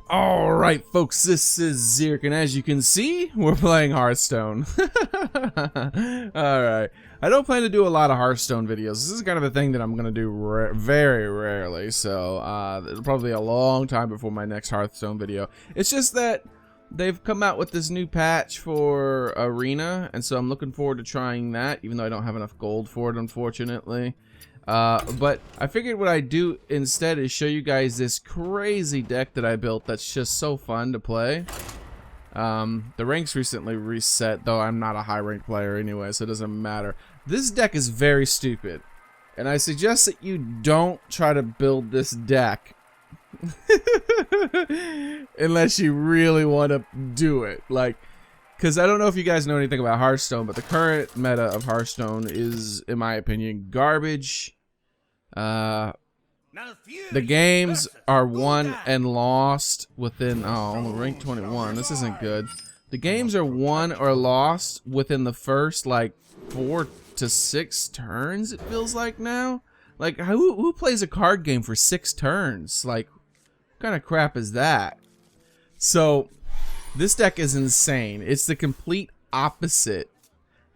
Alright folks, this is Xearrik, and as you can see, we're playing Hearthstone. Alright, I don't plan to do a lot of Hearthstone videos. This is kind of a thing that I'm going to do very rarely, so it'll probably be a long time before my next Hearthstone video. It's just that they've come out with this new patch for Arena, and so I'm looking forward to trying that, even though I don't have enough gold for it, unfortunately. But I figured what I'd do instead is show you guys this crazy deck that I built that's just so fun to play. The ranks recently reset, though I'm not a high rank player anyway, so it doesn't matter. This deck is very stupid, and I suggest that you don't try to build this deck unless you really want to do it. Like, because I don't know if you guys know anything about Hearthstone, but the current meta of Hearthstone is, in my opinion, garbage. The games are won and lost within, rank 21. This isn't good. The games are won or lost within the first, like, 4 to 6 turns, it feels like now. Like, who plays a card game for 6 turns? Like, what kind of crap is that? So, this deck is insane. It's the complete opposite.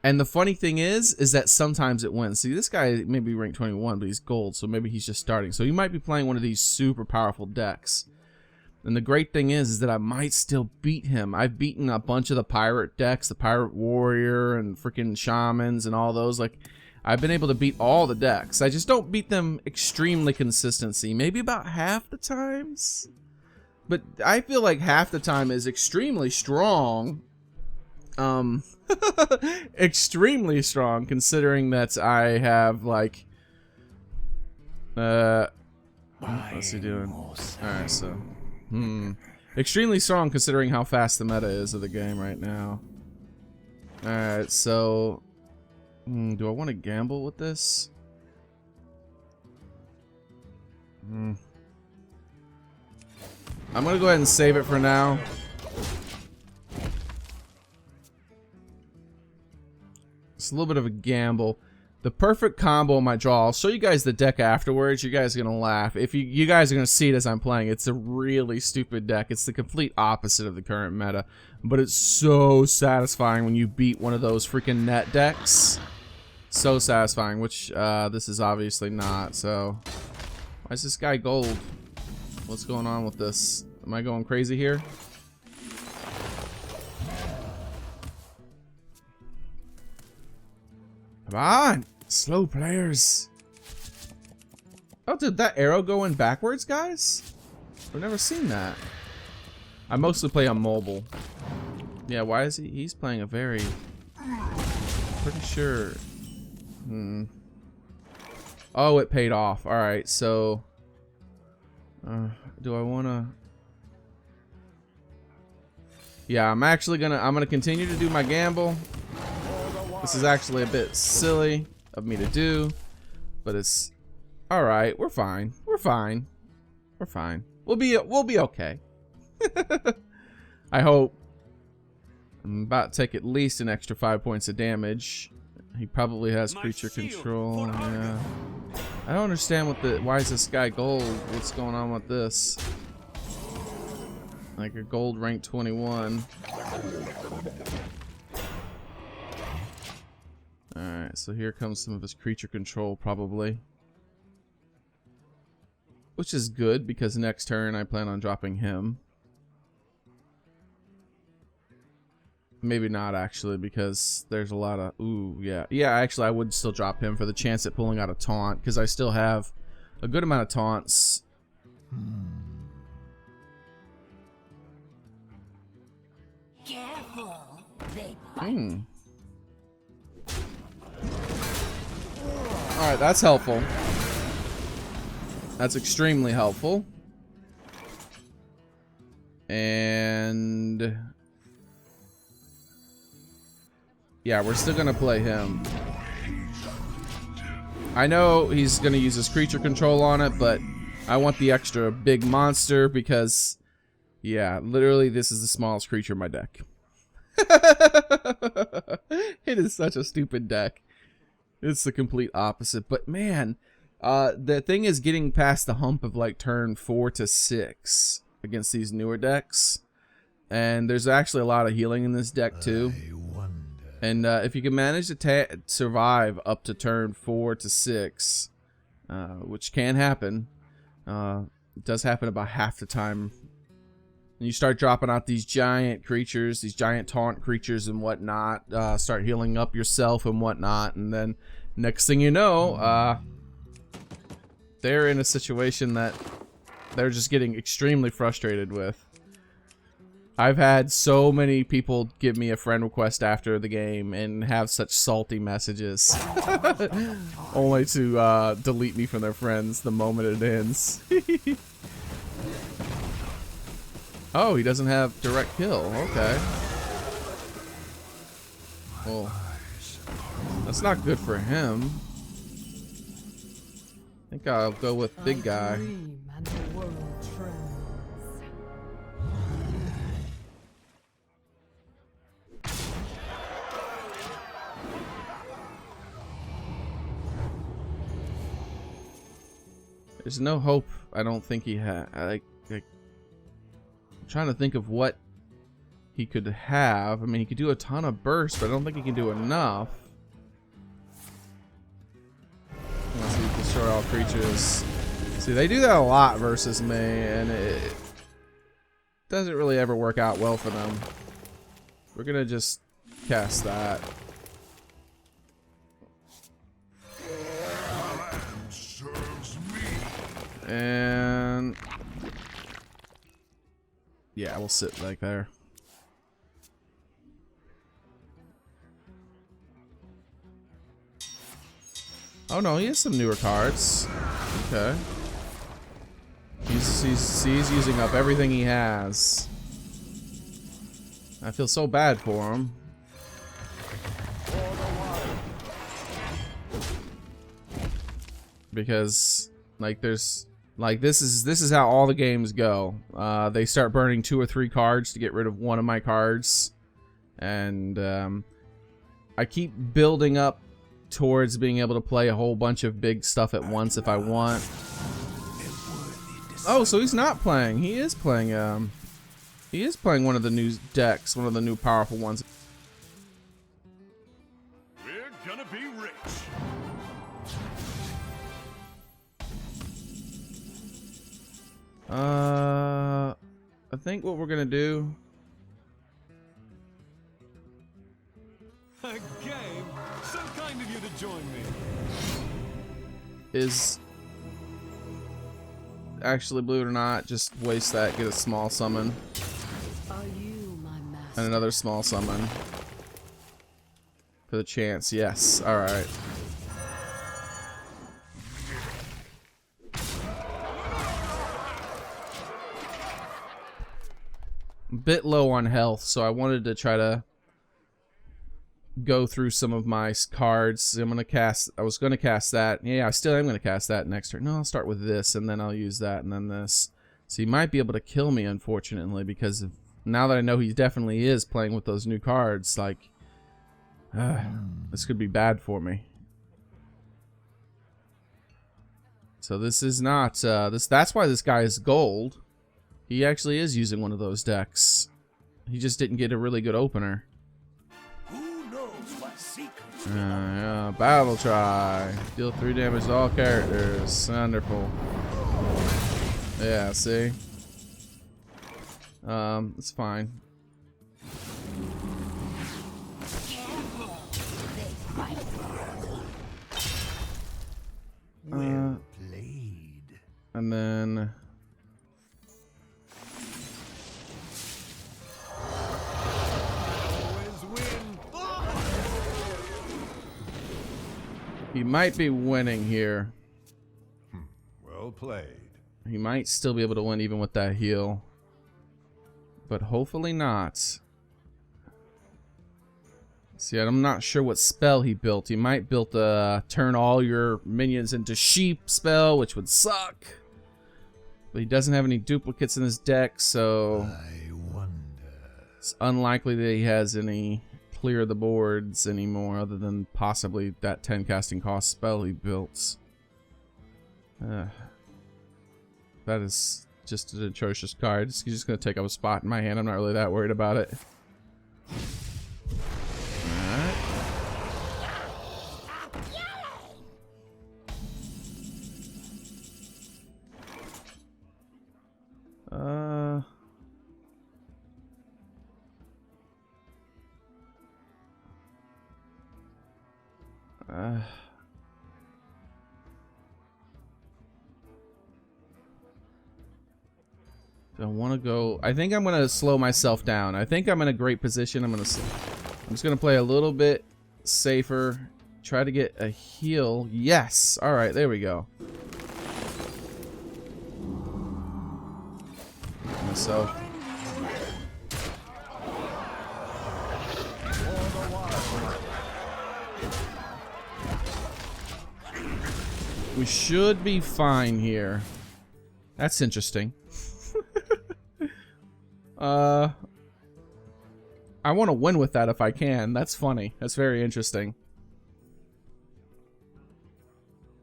And the funny thing is that sometimes it wins. See, this guy may be ranked 21, but he's gold, so maybe he's just starting. So he might be playing one of these super powerful decks. And the great thing is that I might still beat him. I've beaten a bunch of the pirate decks, the pirate warrior and freaking shamans and all those. Like, I've been able to beat all the decks. I just don't beat them extremely consistency. Maybe about half the times. But I feel like half the time is extremely strong. Extremely strong, considering that I have, like, what's he doing? Alright, so, extremely strong considering how fast the meta is of the game right now. Alright, so, do I want to gamble with this? I'm gonna go ahead and save it for now. It's a little bit of a gamble. The perfect combo might draw. I'll show you guys the deck afterwards. You guys are gonna laugh. If you guys are gonna see it as I'm playing. It's a really stupid deck. It's the complete opposite of the current meta, but it's so satisfying when you beat one of those freaking net decks. So satisfying. Which this is obviously not. So why is this guy gold? What's going on with this? Am I going crazy here? Come on! Slow players! Oh, did that arrow go in backwards, guys? I've never seen that. I mostly play on mobile. Yeah, why is he? He's playing a very... Pretty sure... Oh, it paid off. Alright, so... do I wanna... Yeah, I'm gonna continue to do my gamble. This is actually a bit silly of me to do, but it's all right. We're fine. We're fine. We're fine. We'll be okay. I hope. I'm about to take at least an extra 5 points of damage. He probably has creature control. Yeah. I don't understand why is this guy gold? What's going on with this? Like a gold rank 21. Alright, so here comes some of his creature control, probably. Which is good, because next turn I plan on dropping him. Maybe not, actually, because there's a lot of... Ooh, yeah. Yeah, actually, I would still drop him for the chance at pulling out a taunt, because I still have a good amount of taunts. Careful, they bite. Alright, that's helpful. That's extremely helpful. And... yeah, we're still gonna play him. I know he's gonna use his creature control on it, but I want the extra big monster because... yeah, literally this is the smallest creature in my deck. It is such a stupid deck. It's the complete opposite, but man, the thing is getting past the hump of like turn 4 to 6. against these newer decks. And there's actually a lot of healing in this deck too. And if you can manage to survive up to turn 4 to 6, which can happen, it does happen about half the time. And you start dropping out these giant creatures, these giant taunt creatures and whatnot, start healing up yourself and whatnot, and then next thing you know, they're in a situation that they're just getting extremely frustrated with. I've had so many people give me a friend request after the game and have such salty messages, only to delete me from their friends the moment it ends. Oh, he doesn't have direct kill. Okay. Well, that's not good for him. I think I'll go with big guy. There's no hope. I don't think he had. I'm trying to think of what he could have. I mean, he could do a ton of bursts, but I don't think he can do enough. Unless he destroy all creatures. See, they do that a lot versus me, and it doesn't really ever work out well for them. We're gonna just cast that. And yeah, we'll sit like there. Oh no, he has some newer cards. Okay. He's using up everything he has. I feel so bad for him. Because like this is how all the games go. They start burning 2 or 3 cards to get rid of one of my cards, and I keep building up towards being able to play a whole bunch of big stuff at once if I want. Oh, so he's not playing. He is playing one of the new decks, one of the new powerful ones. We're gonna be rich. I think what we're gonna do. A game? So kind of you to join me. Is actually, believe it or not, just waste that, get a small summon. Are you my master? And another small summon. For the chance, yes. Alright. Bit low on health, so I wanted to try to go through some of my cards. I was gonna cast that. Yeah, I still am gonna cast that next turn. No, I'll start with this, and then I'll use that, and then this. So he might be able to kill me, unfortunately, because now that I know he definitely is playing with those new cards, like, this could be bad for me. So this is not that's why this guy is gold. He actually is using one of those decks. He just didn't get a really good opener. Who knows what secrets? Yeah, battle try. Deal 3 damage to all characters. Wonderful. Yeah, see? It's fine. Well played. And then he might be winning here. Well played. He might still be able to win even with that heal. But hopefully not. See, I'm not sure what spell he built. He might build a turn all your minions into sheep spell, which would suck. But he doesn't have any duplicates in his deck, so I wonder. It's unlikely that he has any clear the boards anymore, other than possibly that 10 casting cost spell he built. That is just an atrocious card. He's just gonna take up a spot in my hand. I'm not really that worried about it. Alright. I want to go. I think I'm gonna slow myself down. I think I'm in a great position. I'm just gonna play a little bit safer. Try to get a heal. Yes. All right. There we go. Myself. We should be fine here. That's interesting. I want to win with that if I can. That's funny. That's very interesting.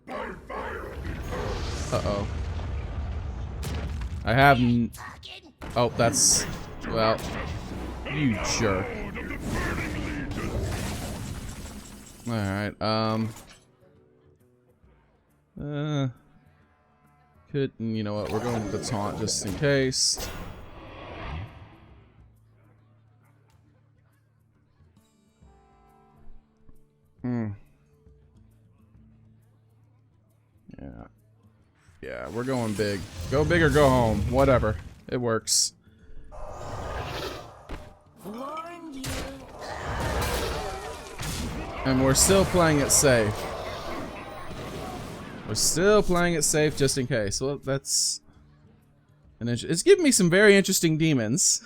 Uh-oh. I have oh, that's... Well, you jerk. Alright, you know what, we're going with the taunt just in case. Yeah, we're going big. Go big or go home. Whatever. It works. And we're still playing it safe. We're still playing it safe just in case. Well, that's... it's giving me some very interesting demons.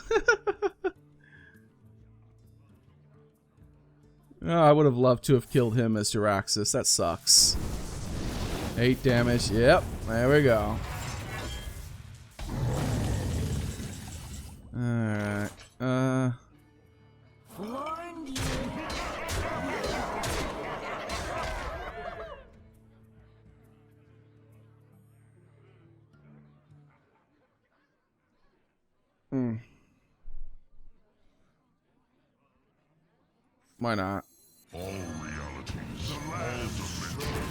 Oh, I would have loved to have killed him as Jiraxis. That sucks. 8 damage. Yep. There we go. Alright. Why not? All realities, all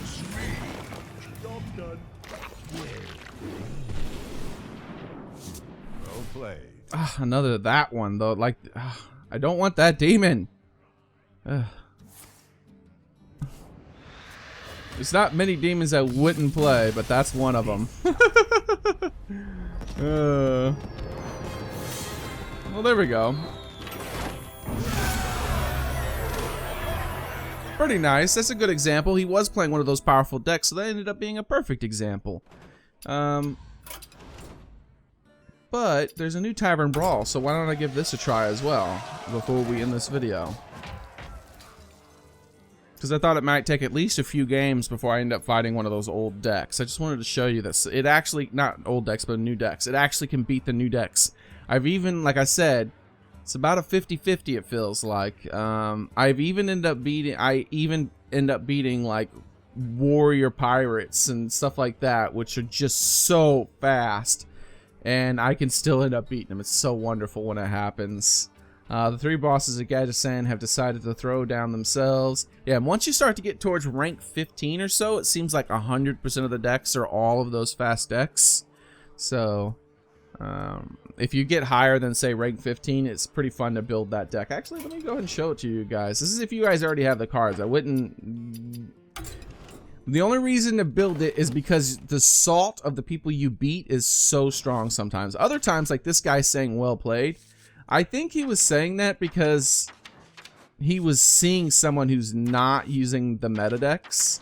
dimensions, Job done. Well played. Another that one though. Like, I don't want that demon. There's not many demons I wouldn't play, but that's one of them. Well, there we go. Pretty nice. That's a good example. He was playing one of those powerful decks, so that ended up being a perfect example. But there's a new Tavern Brawl, so why don't I give this a try as well before we end this video? Because I thought it might take at least a few games before I end up fighting one of those old decks. I just wanted to show you this. It actually, not old decks, but new decks. It actually can beat the new decks. I've even, like I said, it's about a 50-50 it feels like. I even end up beating like warrior pirates and stuff like that, which are just so fast. And I can still end up beating them. It's so wonderful when it happens. The 3 bosses at Gajasan have decided to throw down themselves. Yeah, and once you start to get towards rank 15 or so, it seems like 100% of the decks are all of those fast decks. So, if you get higher than, say, rank 15, it's pretty fun to build that deck. Actually, let me go ahead and show it to you guys. This is if you guys already have the cards. I wouldn't... The only reason to build it is because the salt of the people you beat is so strong sometimes. Other times, like this guy saying well played, I think he was saying that because he was seeing someone who's not using the meta decks,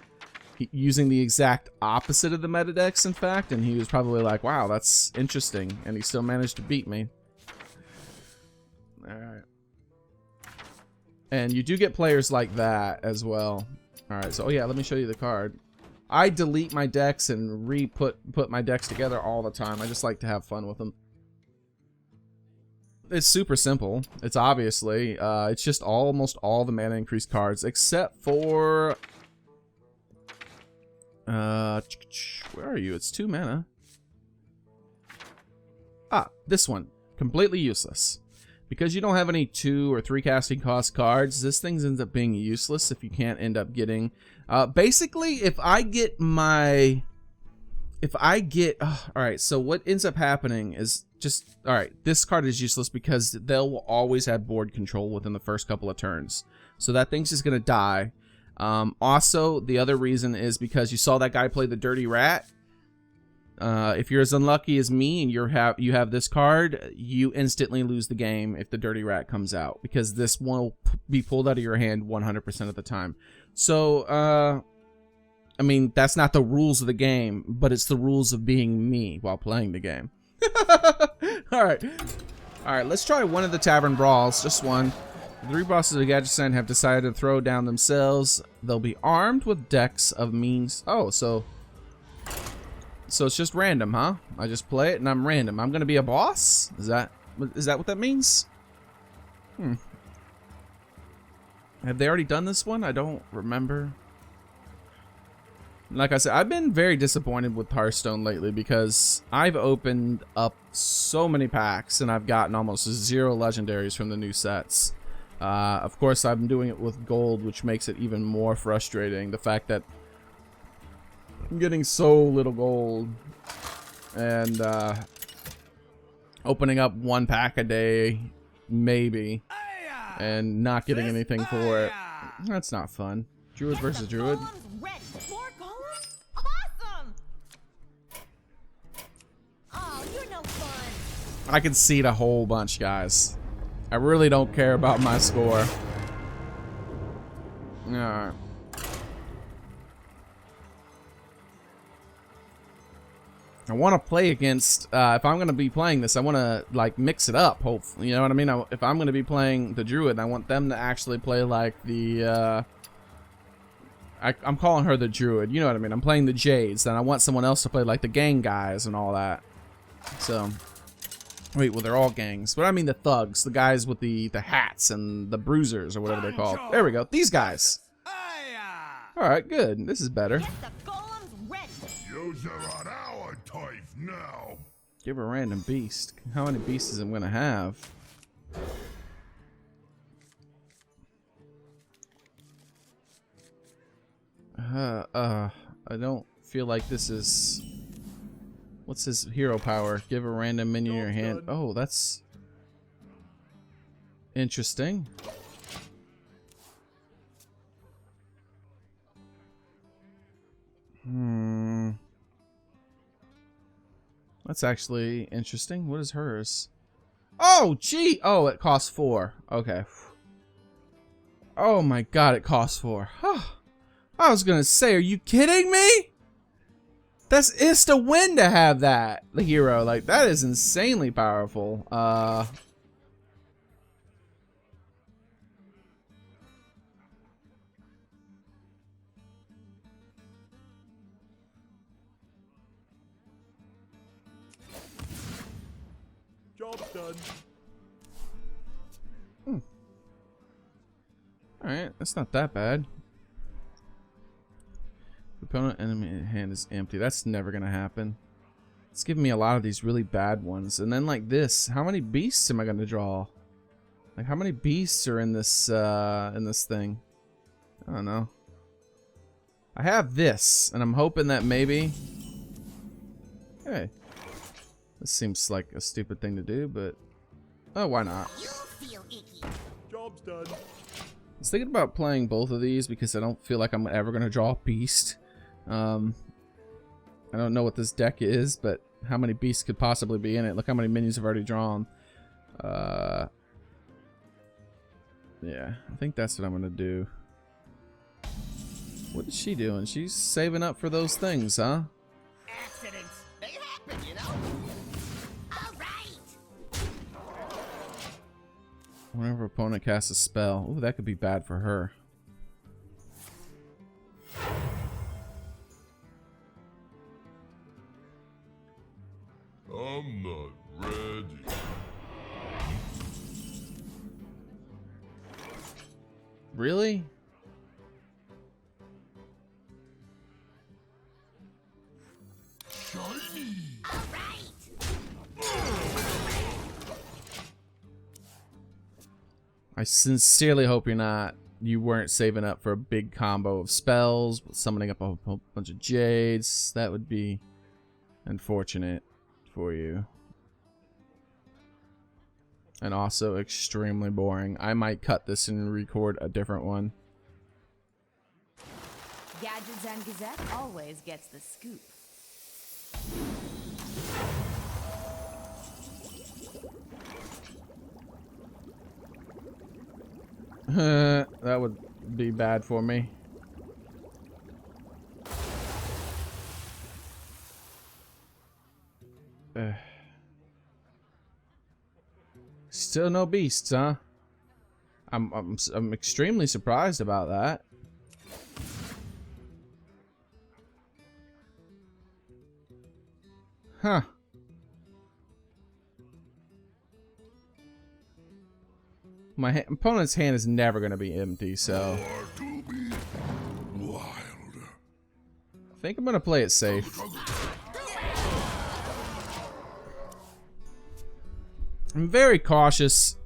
using the exact opposite of the meta decks, in fact, and he was probably like, wow, that's interesting, and he still managed to beat me. Alright. And you do get players like that as well. Alright, so, oh yeah, let me show you the card. I delete my decks and put my decks together all the time. I just like to have fun with them. It's super simple. It's obviously, it's just almost all the mana increase cards, except for... where are you? It's 2 mana. Ah, this one. Completely useless. Because you don't have any 2 or 3 casting cost cards, this thing ends up being useless if you can't end up getting... basically, if I get... Alright, so what ends up happening is just... Alright, this card is useless because they'll always have board control within the first couple of turns. So that thing's just going to die. Also, the other reason is because you saw that guy play the Dirty Rat. If you're as unlucky as me and you have this card, you instantly lose the game if the Dirty Rat comes out, because this one will be pulled out of your hand 100% of the time. So, I mean, that's not the rules of the game, but it's the rules of being me while playing the game. Alright, let's try one of the Tavern Brawls, just one. The 3 bosses of Gadgetzan have decided to throw down themselves. They'll be armed with decks of means. Oh, so it's just random, huh? I just play it and I'm random. I'm gonna be a boss? Is that what that means? Have they already done this one? I don't remember. Like I said, I've been very disappointed with Hearthstone lately because I've opened up so many packs and I've gotten almost 0 legendaries from the new sets. Of course, I'm doing it with gold, which makes it even more frustrating. The fact that I'm getting so little gold and opening up 1 pack a day, maybe, and not getting anything for it. That's not fun. Druid versus Druid. More golems? Awesome! Oh, you're no fun. I concede a whole bunch, guys. I really don't care about my score. Alright. I want to play against, if I'm going to be playing this, I want to, like, mix it up, hopefully. You know what I mean? If I'm going to be playing the Druid, I want them to actually play, like, the, I'm calling her the Druid. You know what I mean? I'm playing the Jades, and I want someone else to play, like, the gang guys and all that. So... Wait, well, they're all gangs. But I mean the thugs, the guys with the hats and the bruisers or whatever they're called. There we go. These guys. Alright, good. This is better. Get the golems ready. Yous are on our turf now. Give a random beast. How many beasts am I gonna have? I don't feel like this is... What's his hero power? Give a random minion in your hand. Oh, that's interesting. That's actually interesting. What is hers? Oh, gee. Oh, it costs 4. Okay. Oh my god, it costs 4. I was gonna say, are you kidding me? That's insta win to have that, the hero. Like, that is insanely powerful. Job's done. Alright, that's not that bad. Opponent enemy hand is empty. That's never gonna happen. It's giving me a lot of these really bad ones. And then like this, how many beasts am I gonna draw? Like how many beasts are in this thing? I don't know. I have this, and I'm hoping that maybe... Hey. This seems like a stupid thing to do, but... Oh, why not? You'll feel icky. Job's done. I was thinking about playing both of these because I don't feel like I'm ever gonna draw a beast. I don't know what this deck is, but how many beasts could possibly be in it? Look how many minions I've already drawn. Yeah, I think that's what I'm gonna do. What is she doing? She's saving up for those things, huh? Accidents. They happen, you know? Alright. Whenever opponent casts a spell. Ooh, that could be bad for her. I'm not ready. Really? Shiny. Alright. I sincerely hope you weren't saving up for a big combo of spells, summoning up a whole bunch of jades. That would be unfortunate for you. And also extremely boring. I might cut this and record a different one. Gadgets and Gazette always gets the scoop. That would be bad for me. Still no beasts, huh? I'm extremely surprised about that. Huh. My opponent's hand is never going to be empty, so Wild. I think I'm going to play it safe. I'm very cautious.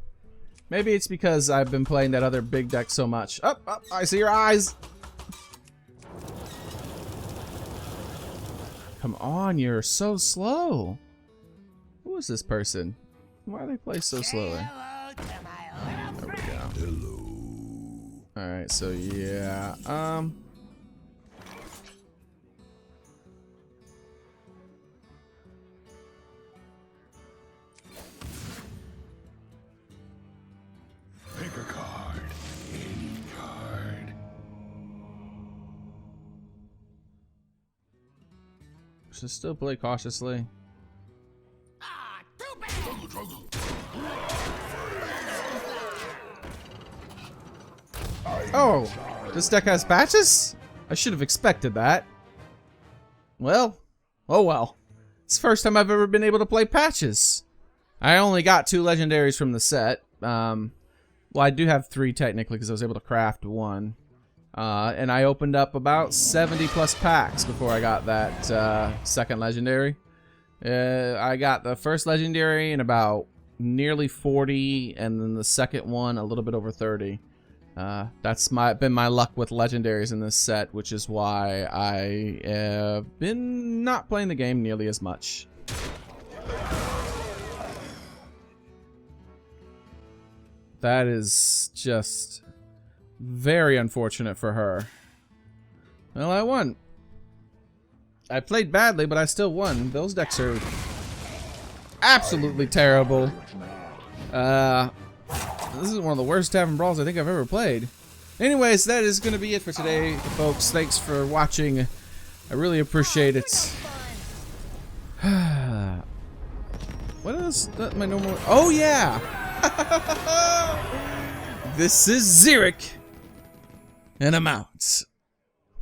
Maybe it's because I've been playing that other big deck so much. Oh, I see your eyes. Come on, you're so slow. Who is this person? Why do they play so slowly? There we go. Hello. Alright, so yeah. Pick a card. Any card. Should still play cautiously. Ah, too bad. Oh, this deck has patches? I should have expected that. Well, oh well. It's the first time I've ever been able to play patches. I only got 2 legendaries from the set. Well, I do have 3 technically because I was able to craft 1. And I opened up about 70 plus packs before I got that second legendary. I got the first legendary in about nearly 40, and then the second one a little bit over 30. That's been my luck with legendaries in this set, which is why I have been not playing the game nearly as much. That is just very unfortunate for her. Well, I won. I played badly, but I still won. Those decks are absolutely terrible. This is one of the worst Tavern Brawls I think I've ever played. Anyways, that is going to be it for today, folks. Thanks for watching. I really appreciate it. What is that? My normal... Oh, yeah! This is Xearrik, and I'm out.